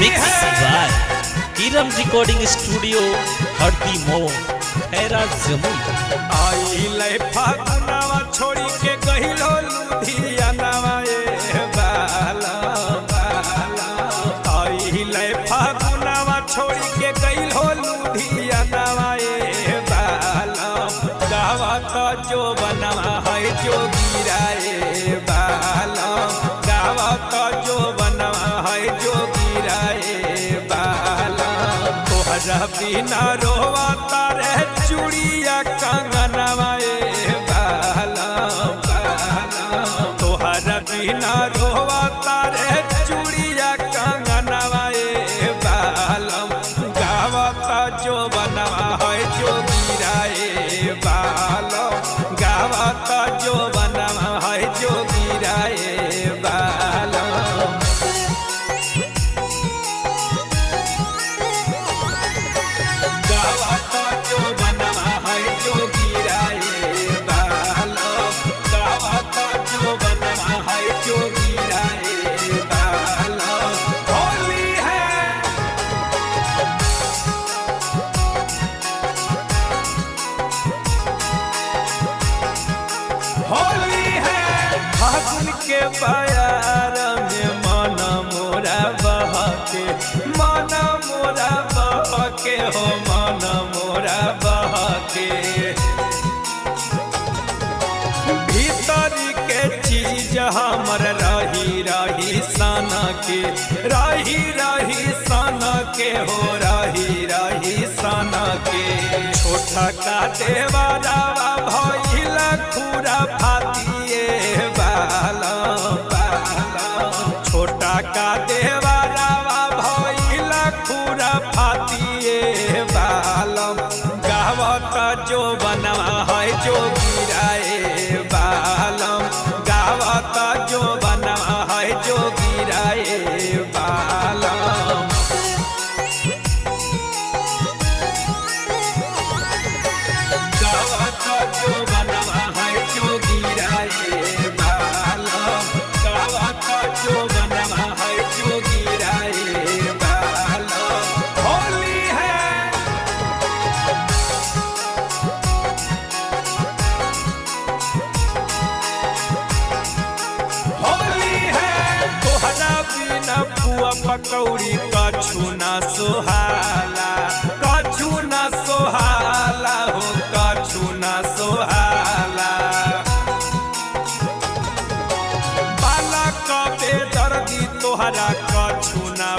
Mix by किरम recording studio हरदी मो हैरा जमुई। आई ले फागुनवा छोड़ी के गहिलो लुधियानवा ए बाला बाला। आई ले फागुनवा छोड़ी के गहिलो लुधियानवा ए बाला। गावा का जो बनवा है जो गिराए बाला। गावा का जो बनवा है जो गिराए बाला। तोहरा बिना रोवा तारे चूड़िया कंगनवा ए बाला बाला। तोहरा बिना रोवा तारे चूड़िया कंगनवा ए बाला। गावता जो बनवा है जो गिराए बाला। गावता जो बनवा है जो गिराए बाला। गावता जो बनवा है जो गिराए बाला। गावता जो बनवा है जो गिराए बाला। होली है होली है फागुन के बयार में मन मोरा बहके। मन मोरा बहके हो मन मोरा बहके। भीतर के चीज हमर रही रही सन के। रही रही सन के हो रही रही सन के। छोटा का देवरा भइल खुरा फातिए बाला बाला। छोटा का देवरा भइल खुरा फातिए बाला। गावता जो बनवा है जो गिराए बाला। गावता जो बनवा है जो गिराए बाला। गावता जो बनवा है जो गिराए बाला। गावता जो बनवा है जो गिराए बाला। होली है होली है तोहरा बिना पुआ पकौड़ी कछु ना सोहाला। कछु ना सोहाला हो कछु ना सोहाला। बाला कबे दर्दी तोहरा कछु ना